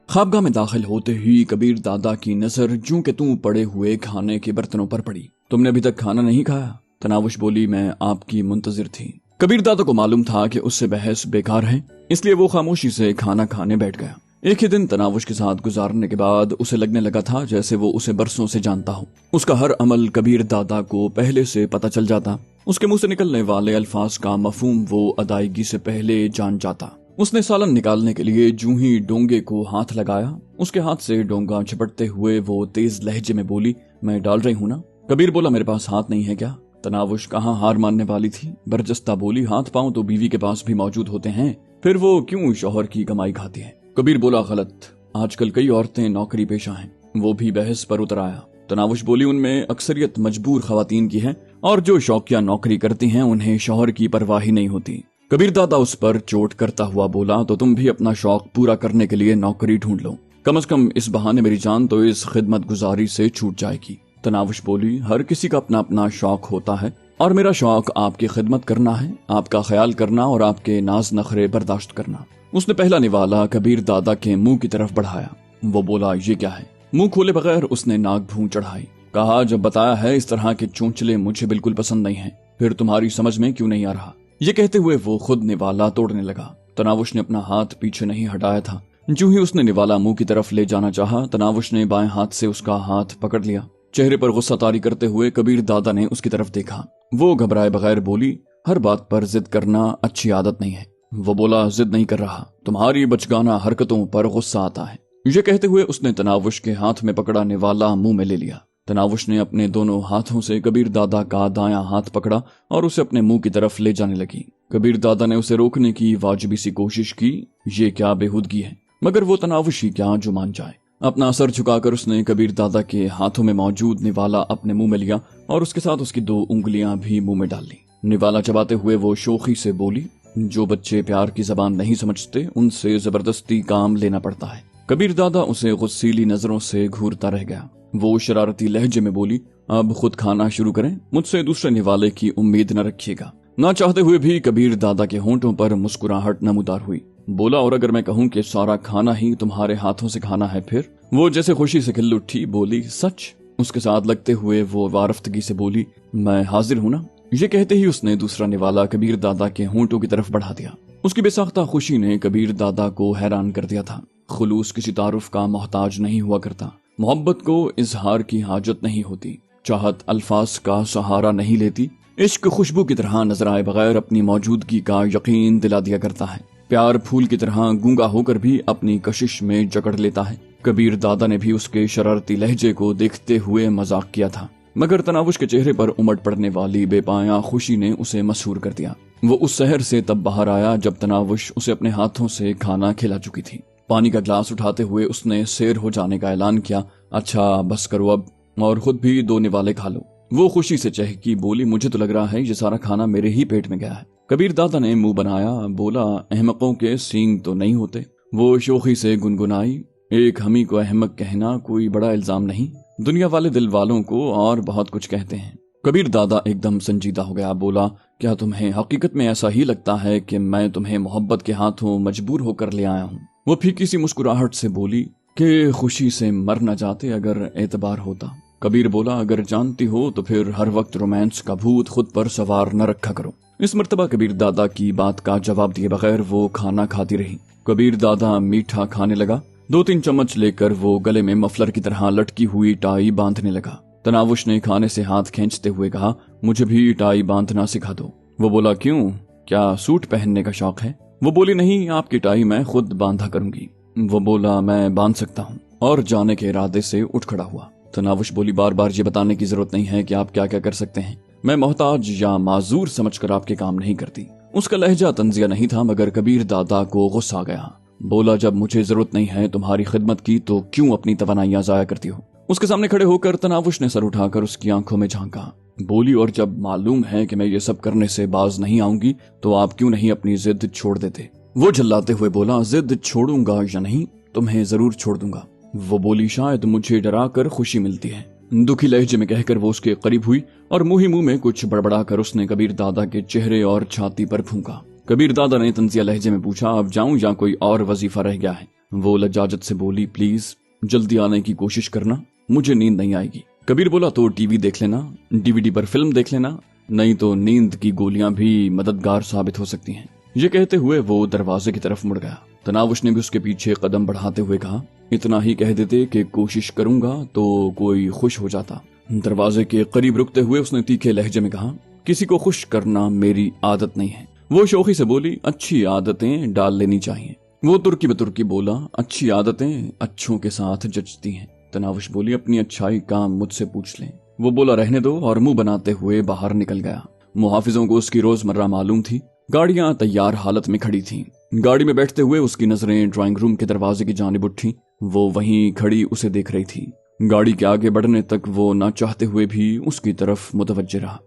خوابگاہ میں داخل ہوتے ہی کبیر دادا کی نظر جوں کہ توں پڑے ہوئے کھانے کے برتنوں پر پڑی۔ تم نے ابھی تک کھانا نہیں کھایا؟ تناوش بولی، میں آپ کی منتظر تھی۔ کبیر دادا کو معلوم تھا کہ اس سے بحث بیکار ہے، اس لیے وہ خاموشی سے کھانا کھانے بیٹھ گیا۔ ایک ہی دن تناوش کے ساتھ گزارنے کے بعد اسے لگنے لگا تھا جیسے وہ اسے برسوں سے جانتا ہو۔ اس کا ہر عمل کبیر دادا کو پہلے سے پتہ چل جاتا، اس کے منہ سے نکلنے والے الفاظ کا مفہوم وہ ادائیگی سے پہلے جان جاتا۔ اس نے سالن نکالنے کے لیے جوں ہی ڈونگے کو ہاتھ لگایا، اس کے ہاتھ سے ڈونگا جھپٹتے ہوئے وہ تیز لہجے میں بولی، میں ڈال رہی ہوں نا؟ کبیر بولا، میرے پاس ہاتھ نہیں ہے کیا؟ تناوش کہاں ہار ماننے والی تھی، برجستہ بولی، ہاتھ پاؤں تو بیوی کے پاس بھی موجود ہوتے ہیں، پھر وہ کیوں شوہر کی کمائی کھاتی ہے؟ کبیر بولا، غلط، آج کل کئی عورتیں نوکری پیشہ ہیں۔ وہ بھی بحث پر اتر آیا۔ تناوش بولی، ان میں اکثریت مجبور خواتین کی ہے، اور جو شوقیہ نوکری کرتی ہیں انہیں شوہر کی پرواہ ہی نہیں ہوتی۔ کبیر دادا اس پر چوٹ کرتا ہوا بولا، تو تم بھی اپنا شوق پورا کرنے کے لیے نوکری ڈھونڈ لو، کم از کم اس بہانے میری جان تو اس خدمت گزاری سے چھوٹ جائے گی۔ تناوش بولی، ہر کسی کا اپنا اپنا شوق ہوتا ہے، اور میرا شوق آپ کی خدمت کرنا ہے، آپ کا خیال کرنا اور آپ کے ناز نخرے برداشت کرنا۔ اس نے پہلا نوالا کبیر دادا کے منہ کی طرف بڑھایا۔ وہ بولا، یہ کیا ہے؟ منہ کھولے بغیر اس نے ناک بھون چڑھائی۔ کہا، جب بتایا ہے اس طرح کے چونچلے مجھے بالکل پسند نہیں ہیں، پھر تمہاری سمجھ میں کیوں نہیں آ رہا؟ یہ کہتے ہوئے وہ خود نوالا توڑنے لگا۔ تناوش نے اپنا ہاتھ پیچھے نہیں ہٹایا تھا۔ جو ہی اس نے نوالا منہ کی طرف لے جانا چاہا، تناوش نے بائیں ہاتھ سے اس کا ہاتھ پکڑ لیا۔ چہرے پر غصہ طاری کرتے ہوئے کبیر دادا نے اس کی طرف دیکھا۔ وہ گھبرائے بغیر بولی، ہر بات پر ضد کرنا اچھی عادت نہیں ہے۔ وہ بولا، ضد نہیں کر رہا، تمہاری بچگانہ حرکتوں پر غصہ آتا ہے۔ یہ کہتے ہوئے اس نے تناوش کے ہاتھ میں پکڑا نوالا منہ میں لے لیا۔ تناوش نے اپنے دونوں ہاتھوں سے کبیر دادا کا دایاں ہاتھ پکڑا اور اسے اپنے منہ کی طرف لے جانے لگی۔ کبیر دادا نے اسے روکنے کی واجبی سی کوشش کی، یہ کیا بےہودگی ہے، مگر وہ تناوش ہی کیا جو مان جائے۔ اپنا سر جھکا کر اس نے کبیر دادا کے ہاتھوں میں موجود نوالا اپنے منہ میں لیا اور اس کے ساتھ اس کی 2 انگلیاں بھی منہ میں ڈال لی۔ نوالا چباتے ہوئے وہ شوخی سے بولی، جو بچے پیار کی زبان نہیں سمجھتے ان سے زبردستی کام لینا پڑتا ہے۔ کبیر دادا اسے غصیلی نظروں سے گھورتا رہ گیا۔ وہ شرارتی لہجے میں بولی، اب خود کھانا شروع کریں، مجھ سے دوسرے نوالے کی امید نہ رکھیے گا۔ نہ چاہتے ہوئے بھی کبیر دادا کے ہونٹوں پر مسکراہٹ نمودار ہوئی۔ بولا، اور اگر میں کہوں کہ سارا کھانا ہی تمہارے ہاتھوں سے کھانا ہے پھر؟ وہ جیسے خوشی سے کھل اٹھی، بولی، سچ؟ اس کے ساتھ لگتے ہوئے وہ وارفتگی سے بولی، میں حاضر ہوں نا؟ یہ کہتے ہی اس نے دوسرا نوالا کبیر دادا کے ہونٹوں کی طرف بڑھا دیا۔ اس کی بے ساختہ خوشی نے کبیر دادا کو حیران کر دیا تھا۔ خلوص کسی تعارف کا محتاج نہیں ہوا کرتا، محبت کو اظہار کی حاجت نہیں ہوتی، چاہت الفاظ کا سہارا نہیں لیتی، عشق خوشبو کی طرح نظر آئے بغیر اپنی موجودگی کا یقین دلا دیا کرتا ہے، پیار پھول کی طرح گونگا ہو کر بھی اپنی کشش میں جکڑ لیتا ہے۔ کبیر دادا نے بھی اس کے شرارتی لہجے کو دیکھتے ہوئے مذاق کیا تھا، مگر تناوش کے چہرے پر امٹ پڑنے والی بے پایاں خوشی نے اسے مسحور کر دیا۔ وہ اس سحر سے تب باہر آیا جب تناوش اسے اپنے ہاتھوں سے کھانا کھلا چکی تھی۔ پانی کا گلاس اٹھاتے ہوئے اس نے سیر ہو جانے کا اعلان کیا، اچھا بس کرو اب، اور خود بھی 2 نوالے کھا لو۔ وہ خوشی سے چہکی، بولی، مجھے تو لگ رہا ہے یہ سارا کھانا میرے ہی پیٹ میں گیا ہے۔ کبیر دادا نے منہ بنایا، بولا، احمقوں کے سینگ تو نہیں ہوتے۔ وہ شوخی سے گنگنائی، ایک ہمیں کو احمق کہنا کوئی بڑا الزام نہیں، دنیا والے دل والوں کو اور بہت کچھ کہتے ہیں۔ کبیر دادا ایک دم سنجیدہ ہو گیا، بولا، کیا تمہیں حقیقت میں ایسا ہی لگتا ہے کہ میں تمہیں محبت کے ہاتھوں مجبور ہو کر لے آیا ہوں؟ وہ پھیکی سی مسکراہٹ سے بولی کہ خوشی سے مر نہ جاتے اگر اعتبار ہوتا۔ کبیر بولا، اگر جانتی ہو تو پھر ہر وقت رومانس کا بھوت خود پر سوار نہ رکھا کرو۔ اس مرتبہ کبیر دادا کی بات کا جواب دیے بغیر وہ کھانا کھاتی رہی۔ کبیر دادا میٹھا کھانے لگا۔ 2-3 چمچ لے کر وہ گلے میں مفلر کی طرح لٹکی ہوئی ٹائی باندھنے لگا۔ تناوش نے کھانے سے ہاتھ کھینچتے ہوئے کہا، مجھے بھی ٹائی باندھنا سکھا دو۔ وہ بولا، کیوں، کیا سوٹ پہننے کا شوق ہے؟ وہ بولی، نہیں، آپ کی ٹائی میں خود باندھا کروں گی۔ وہ بولا، میں باندھ سکتا ہوں، اور جانے کے ارادے سے اٹھ کھڑا ہوا۔ تناوش بولی، بار بار یہ بتانے کی ضرورت نہیں ہے کہ آپ کیا کیا کر سکتے ہیں، میں محتاج یا معذور سمجھ کر آپ کے کام نہیں کرتی۔ اس کا لہجہ طنزیہ نہیں تھا، مگر کبیر دادا کو غصہ آ گیا۔ بولا، جب مجھے ضرورت نہیں ہے تمہاری خدمت کی تو کیوں اپنی توانائیاں ضائع کرتی ہو؟ اس کے سامنے کھڑے ہو کر تناوش نے سر اٹھا کر اس کی آنکھوں میں جھانکا۔ بولی، اور جب معلوم ہے کہ میں یہ سب کرنے سے باز نہیں آؤں گی تو آپ کیوں نہیں اپنی ضد چھوڑ دیتے؟ وہ جھلاتے ہوئے بولا، ضد چھوڑوں گا یا نہیں، تمہیں ضرور چھوڑ دوں گا۔ وہ بولی، شاید مجھے ڈرا کر خوشی ملتی ہے۔ دکھی لہجے میں کہہ کر وہ اس کے قریب ہوئی اور منہ ہی منہ میں کچھ بڑبڑا کر اس نے کبیر دادا کے چہرے اور چھاتی پر پھونکا۔ کبیر دادا نے طنزیہ لہجے میں پوچھا، اب جاؤں یا کوئی اور وظیفہ رہ گیا ہے؟ वो लज्जाजत से बोली, प्लीज जल्दी आने की कोशिश करना, मुझे नींद नहीं आएगी। कबीर बोला, तो टीवी देख लेना, डीवीडी पर फिल्म देख लेना, नहीं तो नींद की गोलियां भी मददगार साबित हो सकती हैं। ये कहते हुए वो दरवाजे की तरफ मुड़ गया। तनावुश ने भी उसके पीछे कदम बढ़ाते हुए कहा, इतना ही कह देते कि कोशिश करूंगा तो कोई खुश हो जाता। दरवाजे के करीब रुकते हुए उसने तीखे लहजे में कहा, किसी को खुश करना मेरी आदत नहीं है। वो शौकी से बोली, अच्छी आदतें डाल लेनी चाहिए। वो तुर्की बतुर्की बोला, अच्छी आदतें अच्छों के साथ जचती हैं। तनावुश बोली, अपनी अच्छाई का मुझसे पूछ लें। वो बोला, रहने दो, और मुंह बनाते हुए बाहर निकल गया। मुहाफिजों को उसकी रोजमर्रा मालूम थी। गाड़ियां तैयार हालत में खड़ी थीं। गाड़ी में बैठते हुए उसकी नजरें ड्राइंग रूम के दरवाजे की जानिब उठी। वो वहीं खड़ी उसे देख रही थी। गाड़ी के आगे बढ़ने तक वो ना चाहते हुए भी उसकी तरफ मुतवज्जे रहा।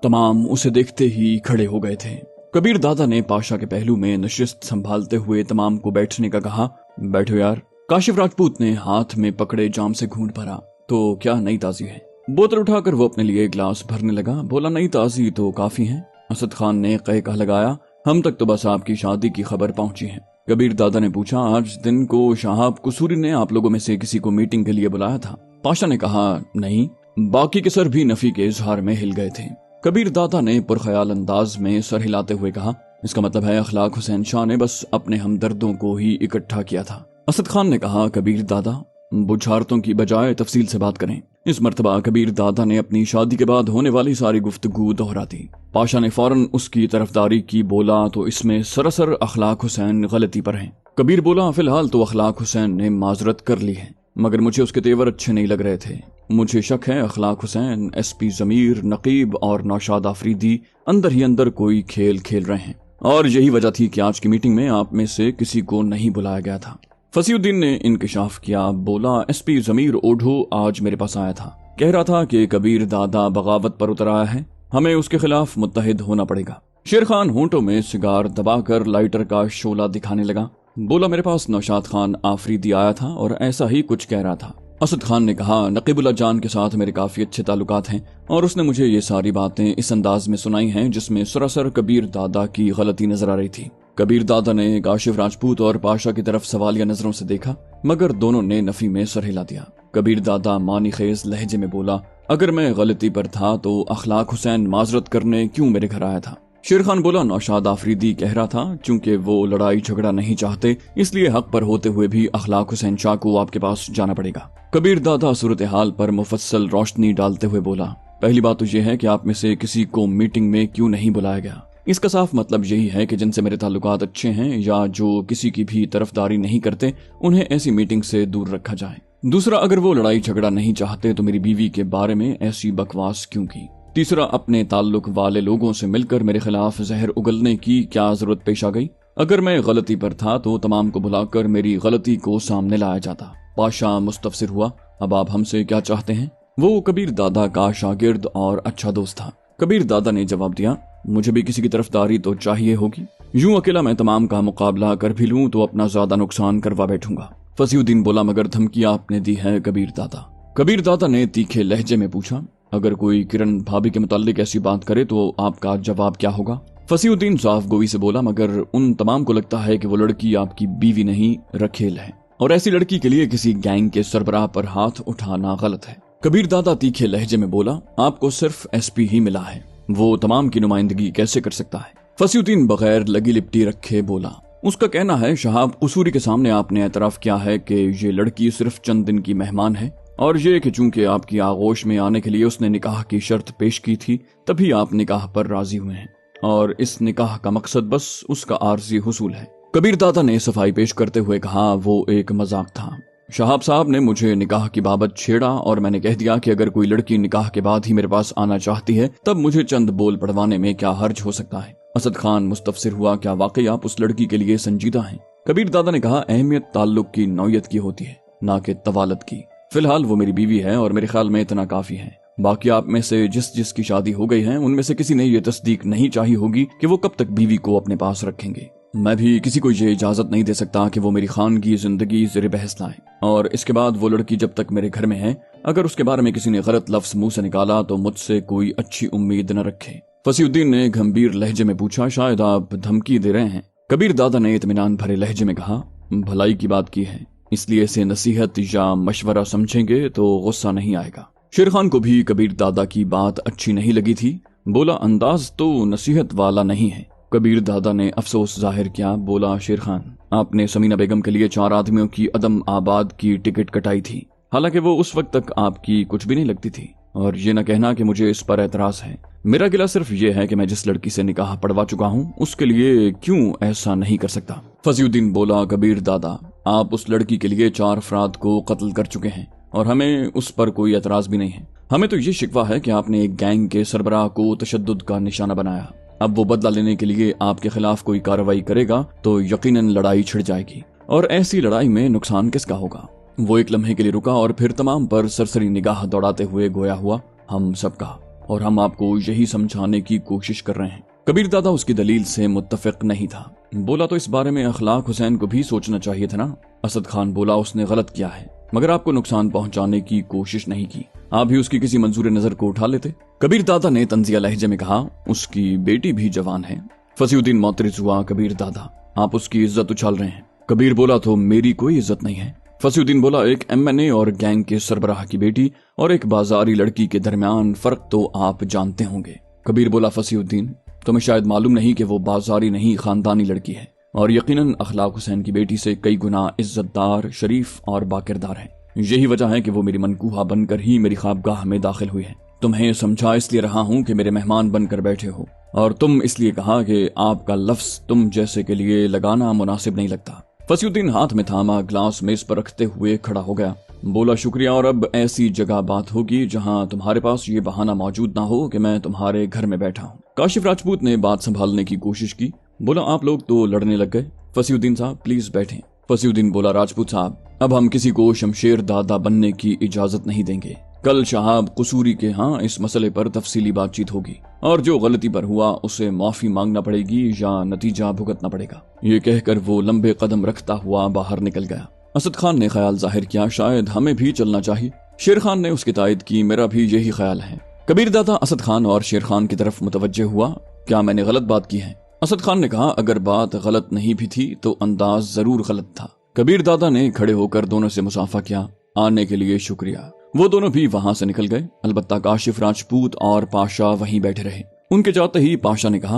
तमाम उसे देखते ही खड़े हो गए थे। कबीर दादा ने पाशा के पहलू में नशिस्त संभालते हुए तमाम को बैठने का कहा। बैठो यार। काशिफ राजपूत ने हाथ में पकड़े जाम से घूंट भरा। तो क्या नई ताजी है? बोतल उठाकर वो अपने लिए ग्लास भरने लगा। बोला, नई ताजी तो काफी है। असद खान ने कह लगाया, हम तक तो बस आपकी शादी की खबर पहुंची है। कबीर दादा ने पूछा, आज दिन को शाहब कुसूरी ने आप लोगों में से किसी को मीटिंग के लिए बुलाया था? पाशा ने कहा, नहीं। बाकी के सर भी नफी के इजहार में हिल गए थे। कबीर दादा ने पुरख्याल अंदाज में सर हिलाते हुए कहा, इसका मतलब है अखलाक हुसैन शाह ने बस अपने हमदर्दों को ही इकट्ठा किया था। असद खान ने कहा, कबीर दादा बुझारतों की बजाय तफसील से बात करें। इस मर्तबा कबीर दादा ने अपनी शादी के बाद होने वाली सारी गुफ्तगू दोहरा दी। पाशा ने फौरन उसकी तरफदारी की। बोला, तो इसमें सरासर अखलाक हुसैन गलती पर हैं। कबीर बोला, फिलहाल तो अखलाक हुसैन ने माजरत कर ली है, मगर मुझे उसके तेवर अच्छे नहीं लग रहे थे। मुझे शक है अखलाक हुसैन, एसपी जमीर, नकीब और नौशाद आफरीदी अंदर ही अंदर कोई खेल खेल रहे हैं, और यही वजह थी कि आज की मीटिंग में आप में से किसी को नहीं बुलाया गया था। फसीउद्दीन ने इंकिशाफ किया। बोला, एसपी जमीर ओढ़ो आज मेरे पास आया था, कह रहा था कि कबीर दादा बगावत पर उतर आया है, हमें उसके खिलाफ मुत्तहिद होना पड़ेगा। शेर खान होंठों में सिगार दबाकर लाइटर का शोला दिखाने लगा। बोला, मेरे पास नौशाद खान आफरीदी आया था और ऐसा ही कुछ कह रहा था। असद खान ने कहा, नकीबुल्लाह जान के साथ मेरे काफी अच्छे ताल्लुकात हैं और उसने मुझे ये सारी बातें इस अंदाज में सुनाई हैं जिसमें सरासर कबीर दादा की गलती नजर आ रही थी। कबीर दादा ने काशिफ राजपूत और पाशा की तरफ सवालिया नजरों से देखा, मगर दोनों ने नफी में सर हिला दिया। कबीर दादा मानी खेज लहजे में बोला, अगर मैं गलती पर था तो अखलाक हुसैन माजरत करने क्यों मेरे घर आया था? शेर खान बोला, नौशाद आफरीदी कह रहा था चूंकि वो लड़ाई झगड़ा नहीं चाहते, इसलिए हक पर होते हुए भी अखलाक हुसैन शाह को आपके पास जाना पड़ेगा। कबीर दादा सूरत हाल पर मुफस्सल रोशनी डालते हुए बोला, पहली बात तो यह है कि आप में से किसी को मीटिंग में क्यों नहीं बुलाया गया। इसका साफ मतलब यही है कि जिनसे मेरे ताल्लुकात अच्छे हैं या जो किसी की भी तरफदारी नहीं करते, उन्हें ऐसी मीटिंग से दूर रखा जाए। दूसरा, अगर वो लड़ाई झगड़ा नहीं चाहते तो मेरी बीवी के बारे में ऐसी बकवास क्यों की? तीसरा, अपने ताल्लुक वाले लोगों से मिलकर मेरे खिलाफ जहर उगलने की क्या जरूरत पेश आ गई? अगर मैं गलती पर था तो तमाम को बुलाकर मेरी गलती को सामने लाया जाता। पाशा मुस्तफसिर हुआ, अब आप हमसे क्या चाहते हैं? वो कबीर दादा का शागिर्द और अच्छा दोस्त था। कबीर दादा ने जवाब दिया, मुझे भी किसी की तरफदारी तो चाहिए होगी। यूं अकेला मैं तमाम का मुकाबला कर भी लूं तो अपना ज्यादा नुकसान करवा बैठूंगा। फसीउद्दीन बोला, मगर धमकी आपने दी है कबीर दादा। कबीर दादा ने तीखे लहजे में पूछा, अगर कोई किरण भाभी के मुताल्लिक ऐसी बात करे तो आपका जवाब क्या होगा? फसीउद्दीन साफ गोई से बोला, मगर उन तमाम को लगता है कि वो लड़की आपकी बीवी नहीं रखेल है, और ऐसी लड़की के लिए किसी गैंग के सरबराह पर हाथ उठाना गलत है। कबीर दादा तीखे लहजे में बोला, आपको सिर्फ एसपी ही मिला है, वो तमाम की नुमाइंदगी कैसे कर सकता है? फसीउद्दीन बगैर लगी लिपटी रखे बोला, उसका कहना है शहाब कसूरी के सामने आपने एतराफ किया है कि ये लड़की सिर्फ चंद दिन की मेहमान है, और ये कि चूंकि आपकी आगोश में आने के लिए उसने निकाह की शर्त पेश की थी, तभी आप निकाह पर राजी हुए हैं, और इस निकाह का मकसद बस उसका आर्जी हुसूल है। कबीर दादा ने सफाई पेश करते हुए कहा, वो एक मजाक था। शहाब साहब ने मुझे निकाह की बाबत छेड़ा और मैंने कह दिया कि अगर कोई लड़की निकाह के बाद ही मेरे पास आना चाहती है तब मुझे चंद बोल पढ़वाने में क्या हर्ज हो सकता है। असद खान मुस्तफसिर हुआ, क्या वाकई आप उस लड़की के लिए संजीदा हैं? कबीर दादा ने कहा, अहमियत ताल्लुक की नौयत की होती है, ना कि तवालत की। फिलहाल वो मेरी बीवी है और मेरे ख्याल में इतना काफी है। बाकी आप में से जिसकी शादी हो गई है उनमें से किसी ने ये तस्दीक नहीं चाहिए होगी कि वो कब तक बीवी को अपने पास रखेंगे। मैं भी किसी को ये इजाजत नहीं दे सकता कि वो मेरी खानगी जिंदगी ज़ेरे बहस लाए, और इसके बाद वो लड़की जब तक मेरे घर में है, अगर उसके बारे में किसी ने गलत लफ्ज मुंह से निकाला तो मुझसे कोई अच्छी उम्मीद न रखे। फसीउद्दीन ने गंभीर लहजे में पूछा, शायद आप धमकी दे रहे हैं? कबीर दादा ने इत्मीनान भरे लहजे में कहा, भलाई की बात की है, इसलिए इसे नसीहत या मशवरा समझेंगे तो गुस्सा नहीं आएगा। शेर खान को भी कबीर दादा की बात अच्छी नहीं लगी थी। बोला, अंदाज तो नसीहत वाला नहीं है। कबीर दादा ने अफसोस जाहिर किया। बोला, शेर खान, आपने समीना बेगम के लिए 4 आदमियों की अदम आबाद की टिकट कटाई थी, हालांकि वो उस वक्त तक आपकी कुछ भी नहीं लगती थी। और ये न कहना कि मुझे इस पर एतराज है। मेरा गिला सिर्फ ये है कि मैं जिस लड़की से निकाह पढ़वा चुका हूँ उसके लिए क्यों ऐसा नहीं कर सकता। फजीउद्दीन बोला, कबीर दादा, आप उस लड़की के लिए 4 अफराद को कत्ल कर चुके हैं और हमें उस पर कोई एतराज भी नहीं है। हमें तो ये शिकवा है कि आपने एक गैंग के सरबराह को तशद्दुद का निशाना बनाया। अब वो बदला लेने के लिए आपके खिलाफ कोई कार्रवाई करेगा तो यकीनन लड़ाई छिड़ जाएगी, और ऐसी लड़ाई में नुकसान किसका होगा। वो एक लम्हे के लिए रुका और फिर तमाम पर सरसरी निगाह दौड़ाते हुए गोया हुआ, हम सबका, और हम आपको यही समझाने की कोशिश कर रहे हैं। कबीर दादा उसकी दलील से मुत्तफिक नहीं था। बोला, तो इस बारे में अखलाक हुसैन को भी सोचना चाहिए था ना। असद खान बोला, उसने गलत किया है, मगर आपको नुकसान पहुंचाने की कोशिश नहीं की। आप भी उसकी किसी मंजूर नजर को उठा लेते। कबीर दादा ने तंजिया लहजे में कहा, उसकी बेटी भी जवान है। फसीउद्दीन मोतरिज हुआ, कबीर दादा, आप उसकी इज्जत उछाल रहे हैं। कबीर बोला, तो मेरी कोई इज्जत नहीं है। फसीउद्दीन बोला, एक MNA और गैंग के सरबराह की बेटी और एक बाजारी लड़की के दरमियान फर्क तो आप जानते होंगे। कबीर बोला, फसीउद्दीन, तुम्हें शायद मालूम नहीं कि वो बाजारी नहीं, खानदानी लड़की है, और यकीनन अखलाक हुसैन की बेटी से कई गुना इज्जतदार, शरीफ और बाकिरदार है। यही वजह है कि वो मेरी मनकूहा बनकर ही मेरी ख्वाबगाह में दाखिल हुई है। तुम्हें समझा इसलिए रहा हूँ कि मेरे मेहमान बनकर बैठे हो, और तुम इसलिए कहा कि आपका लफ्ज तुम जैसे के लिए लगाना मुनासिब नहीं लगता। फसीउद्दीन हाथ में थामा ग्लास मेज पर रखते हुए खड़ा हो गया। बोला, शुक्रिया, और अब ऐसी जगह बात होगी जहां तुम्हारे पास ये बहाना मौजूद ना हो कि मैं तुम्हारे घर में बैठा हूँ। काशिफ राजपूत ने बात संभालने की कोशिश की। बोला, आप लोग तो लड़ने लग गए। फसीउद्दीन साहब प्लीज बैठें। फसीउद्दीन बोला, राजपूत साहब, अब हम किसी को शमशेर दादा बनने की इजाजत नहीं देंगे। कल शहाब कसूरी के यहाँ इस मसले पर तफसीली बातचीत होगी, और जो गलती पर हुआ उसे माफी मांगना पड़ेगी या नतीजा भुगतना पड़ेगा। ये कहकर वो लंबे कदम रखता हुआ बाहर निकल गया। असद खान ने ख्याल जाहिर किया, शायद हमें भी चलना चाहिए। शेर खान ने उसकी तायद की, मेरा भी यही ख्याल है। कबीर दादा असद खान और शेर खान की तरफ मुतवज्जे हुआ, क्या मैंने गलत बात की है? असद खान ने कहा, अगर बात गलत नहीं भी थी तो अंदाज जरूर गलत था। कबीर दादा ने खड़े होकर दोनों से मुसाफा किया, आने के लिए शुक्रिया। वो दोनों भी वहां से निकल गए। अलबत्ता काशिफ राजपूत और पाशा वहीं बैठे रहे। उनके जाते ही पाशा ने कहा,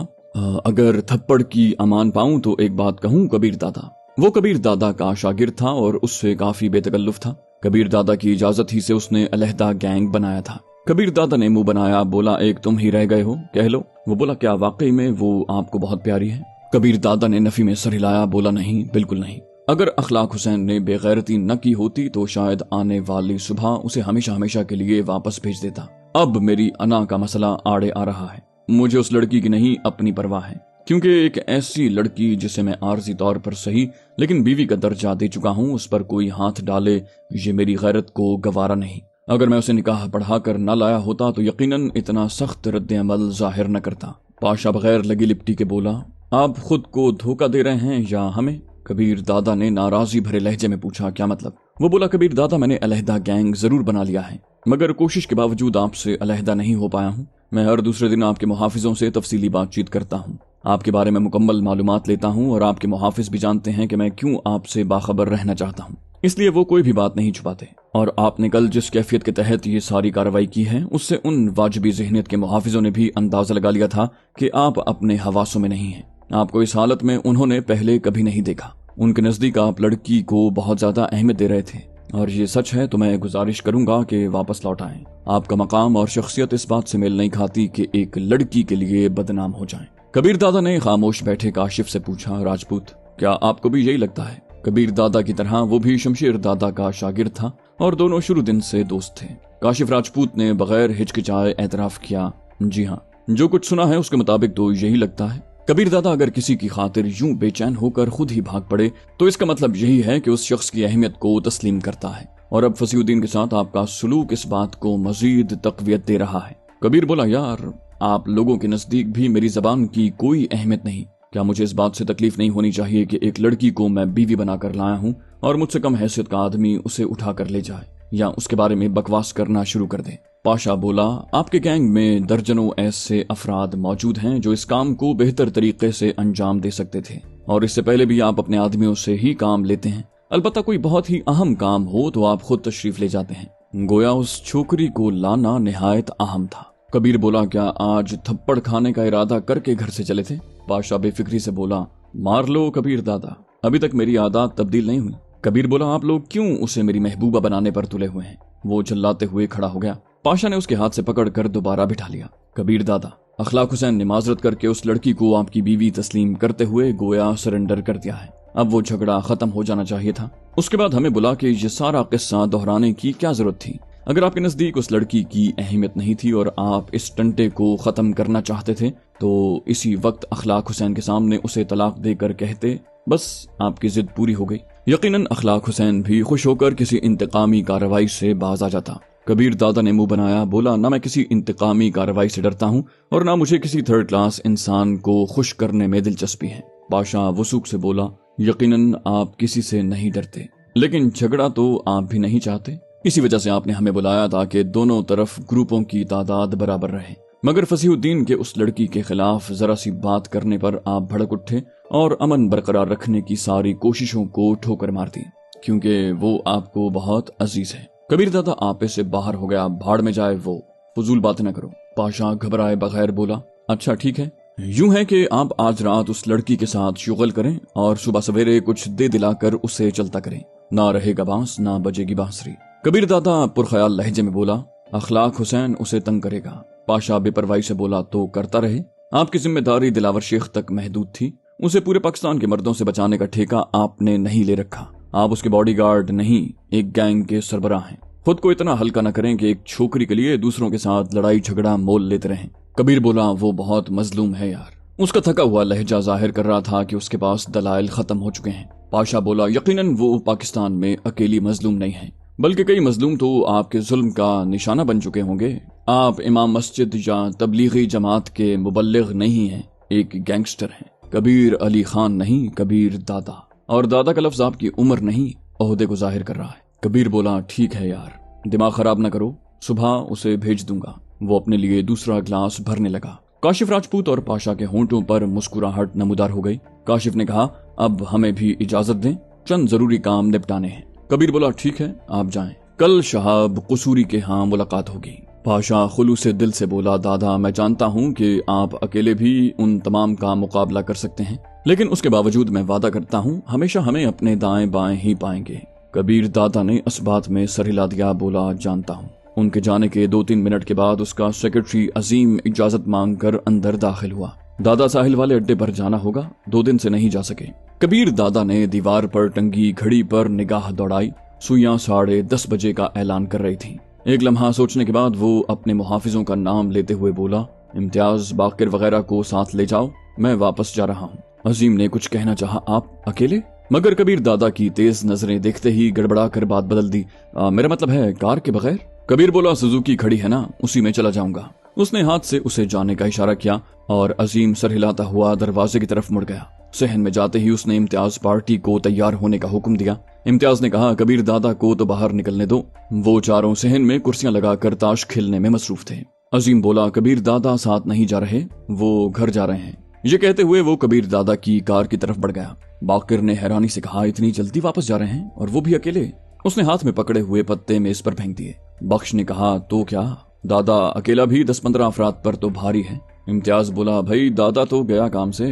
अगर थप्पड़ की अमान पाऊं तो एक बात कहूं कबीर दादा। वो कबीर दादा का शागिर्द था और उससे काफी बेतकल्लुफ था। कबीर दादा की इजाजत ही से उसने अलहदा गैंग बनाया था। कबीर दादा ने मुंह बनाया। बोला, एक तुम ही रह गए हो, कह लो। वो बोला, क्या वाकई में वो आपको बहुत प्यारी है? कबीर दादा ने नफी में सर हिलाया। बोला, नहीं, बिल्कुल नहीं। अगर अखलाक हुसैन ने बेगैरती न की होती तो शायद आने वाली सुबह उसे हमेशा हमेशा के लिए वापस भेज देता। अब मेरी अना का मसला आड़े आ रहा है। मुझे उस लड़की की नहीं अपनी परवाह है, क्योंकि एक ऐसी लड़की जिसे मैं आर्जी तौर पर सही लेकिन बीवी का दर्जा दे चुका हूँ, उस पर कोई हाथ डाले ये मेरी गैरत को गवारा नहीं। अगर मैं उसे निकाह पढ़ाकर न लाया होता तो यकीनन इतना सख्त रद्द अमल जाहिर न करता। पाशा बगैर लगी लिपटी के बोला, आप खुद को धोखा दे रहे हैं या हमें? कबीर दादा ने नाराजगी भरे लहजे में पूछा, क्या मतलब? वो बोला, कबीर दादा, मैंने अलहदा गैंग जरूर बना लिया है, मगर कोशिश के बावजूद आपसे अलहदा नहीं हो पाया हूँ। मैं हर दूसरे दिन आपके मुहाफिजों से तफसीली बातचीत करता हूँ, आपके बारे में मुकम्मल मालूमात लेता हूँ, और आपके मुहाफिज भी जानते हैं कि मैं क्यों आपसे बाखबर रहना चाहता हूँ, इसलिए वो कोई भी बात नहीं छुपाते। और आपने कल जिस कैफियत के तहत ये सारी कार्रवाई की है, उससे उन वाजिबी ज़हनियत के मुहाफिजों ने भी अंदाजा लगा लिया था कि आप अपने हवासों में नहीं हैं। आपको इस हालत में उन्होंने पहले कभी नहीं देखा। उनके नजदीक आप लड़की को बहुत ज्यादा अहमियत दे रहे थे, और ये सच है तो मैं गुजारिश करूंगा कि वापस लौट आएं। आपका मकाम और शख्सियत इस बात से मेल नहीं खाती कि एक लड़की के लिए बदनाम हो जाएं। कबीर दादा ने खामोश बैठे काशिफ से पूछा, राजपूत, क्या आपको भी यही लगता है? कबीर दादा की तरह वो भी शमशेर दादा का शागिर्द था और दोनों शुरू दिन से दोस्त थे। काशिफ राजपूत ने बगैर हिचकिचाए एतराफ किया, जी हाँ, जो कुछ सुना है उसके मुताबिक तो यही लगता है। कबीर दादा अगर किसी की खातिर यूं बेचैन होकर खुद ही भाग पड़े तो इसका मतलब यही है कि उस शख्स की अहमियत को तस्लीम करता है, और अब फसीउद्दीन के साथ आपका सुलूक इस बात को मजीद तकवियत दे रहा है। कबीर बोला, यार, आप लोगों के नजदीक भी मेरी जबान की कोई अहमियत नहीं। क्या मुझे इस बात से तकलीफ नहीं होनी चाहिए कि एक लड़की को मैं बीवी बनाकर लाया हूँ और मुझसे कम हैसियत का आदमी उसे उठा कर ले जाए या उसके बारे में बकवास करना शुरू कर दे? पाशा बोला, आपके गैंग में दर्जनों ऐसे अफराद मौजूद हैं जो इस काम को बेहतर तरीके से अंजाम दे सकते थे, اور اس سے پہले بھی آپ अपने आदमियों से ही काम लेते हैं। अलबत्ता कोई बहुत ही अहम काम हो तो आप खुद तशरीफ ले जाते हैं। गोया उस छोकरी को लाना निहायत अहम था। कबीर बोला, क्या आज थप्पड़ खाने का इरादा करके घर से चले थे? पाशा बेफिक्री से बोला, मार लो कबीर दादा, अभी तक मेरी आदत तब्दील नहीं हुई। कबीर बोला, आप लोग क्यों उसे मेरी महबूबा बनाने पर तुले हुए हैं? वो चिल्लाते हुए खड़ा हो गया। पाशा ने उसके हाथ से पकड़कर दोबारा बिठा लिया। कबीर दादा, अखलाक हुसैन ने माजरत करके उस लड़की को आपकी बीवी तस्लीम करते हुए गोया सरेंडर कर दिया है। अब वो झगड़ा खत्म हो जाना चाहिए था। उसके बाद हमें बुला के ये सारा किस्सा दोहराने की क्या जरूरत थी? अगर आपके नजदीक उस लड़की की अहमियत नहीं थी और आप इस टंटे को खत्म करना चाहते थे तो इसी वक्त अखलाक हुसैन के सामने उसे तलाक देकर कहते, बस आपकी जिद पूरी हो गई। यकीनन अखलाक हुसैन भी खुश होकर किसी इंतकामी कार्रवाई से बाज आ जाता। कबीर दादा ने मुंह बनाया, बोला, ना मैं किसी इंतकामी कार्रवाई से डरता हूँ और ना मुझे किसी थर्ड क्लास इंसान को खुश करने में दिलचस्पी है। पाशा वसूख से बोला, यकीनन आप किसी से नहीं डरते, लेकिन झगड़ा तो आप भी नहीं चाहते। इसी वजह से आपने हमें बुलाया ताकि दोनों तरफ ग्रुपों की तादाद बराबर रहे। मगर फसीहुद्दीन के उस लड़की के खिलाफ जरा सी बात करने पर आप भड़क उठे और अमन बरकरार रखने की सारी कोशिशों को ठोकर मार दी, क्योंकि वो आपको बहुत अजीज है। कबीर दादा आपे से बाहर हो गया, भाड़ में जाए वो, फजूल बातें न करो। पाशा घबराए बगैर बोला, अच्छा ठीक है, यूं है कि आप आज रात उस लड़की के साथ शुगल करें और सुबह सवेरे कुछ दे दिलाकर उसे चलता करें, ना रहेगा बांस ना बजेगी बांसुरी। कबीर दादा पुरख्याल लहजे में बोला, अखलाक हुसैन उसे तंग करेगा। पाशा बेपरवाही से बोला, तो करता रहे, आपकी जिम्मेदारी दिलावर शेख तक महदूद थी। उसे पूरे पाकिस्तान के मर्दों से बचाने का ठेका आपने नहीं ले रखा। आप उसके बॉडीगार्ड नहीं, एक गैंग के सरबराह हैं। खुद को इतना हल्का न करें कि एक छोकरी के लिए दूसरों के साथ लड़ाई झगड़ा मोल लेते रहें। कबीर बोला, वो बहुत मजलूम है यार। उसका थका हुआ लहजा जाहिर कर रहा था कि उसके पास दलाइल खत्म हो चुके हैं। पाशा बोला, यकीनन वो पाकिस्तान में अकेली मजलूम नहीं है, बल्कि कई मजलूम तो आपके जुल्म का निशाना बन चुके होंगे। आप इमाम मस्जिद या तबलीगी जमात के मुबल्लिग नहीं हैं, एक गैंगस्टर हैं। कबीर अली खान नहीं, कबीर दादा, और दादा का लफ्ज आपकी उम्र नहीं ओहदे को जाहिर कर रहा है। कबीर बोला, ठीक है यार, दिमाग खराब न करो, सुबह उसे भेज दूंगा। वो अपने लिए दूसरा ग्लास भरने लगा। काशिफ राजपूत और पाशा के होंठों पर मुस्कुराहट नमूदार हो गई। काशिफ ने कहा, अब हमें भी इजाजत दें, चंद जरूरी काम निपटाने हैं। कबीर बोला, ठीक है, आप जाएं, कल शहाब कसूरी के यहाँ मुलाकात होगी। पाशा खुलूस दिल से बोला, दादा मैं जानता हूँ कि आप अकेले भी उन तमाम का मुकाबला कर सकते हैं, लेकिन उसके बावजूद मैं वादा करता हूँ हमेशा हमें अपने दाएं बाएं ही पाएंगे। कबीर दादा ने इस बात में सर हिला दिया, बोला, जानता हूँ। उनके जाने के 2-3 मिनट के बाद उसका सेक्रेटरी अजीम इजाजत मांगकर अंदर दाखिल हुआ। दादा साहिल वाले अड्डे पर जाना होगा, 2 दिन से नहीं जा सके। कबीर दादा ने दीवार पर टंगी घड़ी पर निगाह दौड़ाई। सुइयां 10:30 बजे का ऐलान कर रही थी। एक लम्हा सोचने के बाद वो अपने मुहाफिजों का नाम लेते हुए बोला, इम्तियाज, बाकिर वगैरह को साथ ले जाओ, मैं वापस जा रहा हूँ। अजीम ने कुछ कहना चाहा, आप अकेले? मगर कबीर दादा की तेज नजरें देखते ही गड़बड़ा कर बात बदल दी, मेरा मतलब है कार के बगैर। कबीर बोला, सुजुकी खड़ी है ना, उसी में चला जाऊंगा। उसने हाथ से उसे जाने का इशारा किया और अजीम सर हिलाता हुआ दरवाजे की तरफ मुड़ गया। सहन में जाते ही उसने इम्तियाज पार्टी को तैयार होने का हुक्म दिया। इम्तियाज ने कहा, कबीर दादा को तो बाहर निकलने दो। वो चारों सहन में कुर्सियां लगाकर ताश खेलने में मसरूफ थे। अजीम बोला, कबीर दादा साथ नहीं जा रहे, वो घर जा रहे हैं। ये कहते हुए वो कबीर दादा की कार की तरफ बढ़ गया। बाकिर ने हैरानी से कहा, इतनी जल्दी वापस जा रहे हैं और वो भी अकेले? उसने हाथ में पकड़े हुए पत्ते मेज पर फेंक दिए। बख्श ने कहा, तो क्या दादा अकेला भी 10-15 अफराद पर तो भारी है। इम्तियाज बोला, भाई दादा तो गया काम से।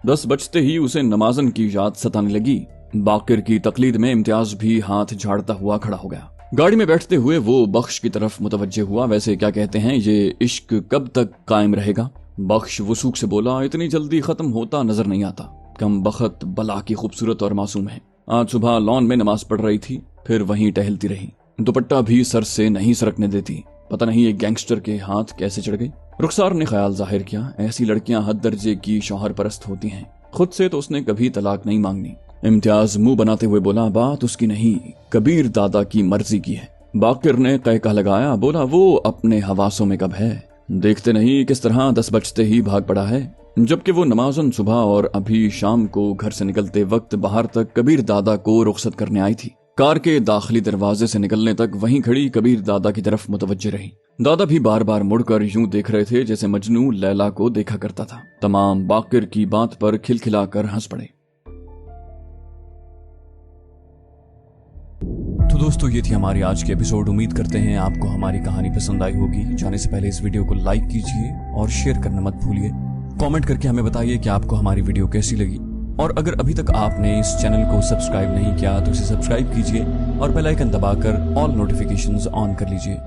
10 बजते ही उसे नमाजन की याद सताने लगी। बाकिर की तकलीद में इम्तियाज भी हाथ झाड़ता हुआ खड़ा हो गया। गाड़ी में बैठते हुए वो बख्श की तरफ मुतवज्जे हुआ। वैसे क्या कहते हैं, ये इश्क कब तक कायम रहेगा? बख्श वसूख से बोला, इतनी जल्दी खत्म होता नजर नहीं आता। कम बखत बला की खूबसूरत और मासूम है। आज सुबह लॉन में नमाज पढ़ रही थी, फिर वहीं टहलती रही। दुपट्टा भी सर से नहीं सरकने देती। पता नहीं एक गैंगस्टर के हाथ कैसे चढ़ गई। रुखसार ने ख्याल जाहिर किया, ऐसी लड़कियां हद दर्जे की शौहर परस्त होती हैं। खुद से तो उसने कभी तलाक नहीं मांगनी। इम्तियाज मुंह बनाते हुए बोला, बात उसकी नहीं, कबीर दादा की मर्जी की है। बाकिर ने कहका लगाया, बोला, वो अपने हवासों में कब है? देखते नहीं किस तरह 10 बजते ही भाग पड़ा है, जबकि वो नमाजन सुबह और अभी शाम को घर से निकलते वक्त बाहर तक कबीर दादा को रुखसत करने आई थी। कार के दाखिली दरवाजे से निकलने तक वहीं खड़ी कबीर दादा की तरफ मुतवज्जे रही। दादा भी बार बार मुड़कर यूं देख रहे थे जैसे मजनू लैला को देखा करता था। तमाम बाकिर की बात पर खिलखिलाकर हंस पड़े। तो दोस्तों ये थी हमारी आज की एपिसोड। उम्मीद करते हैं आपको हमारी कहानी पसंद आई होगी। जाने से पहले इस वीडियो को लाइक कीजिए और शेयर करना मत भूलिए। कमेंट करके हमें बताइए कि आपको हमारी वीडियो कैसी लगी। और अगर अभी तक आपने इस चैनल को सब्सक्राइब नहीं किया तो इसे सब्सक्राइब कीजिए और बेल आइकन दबाकर ऑल नोटिफिकेशंस ऑन कर लीजिए।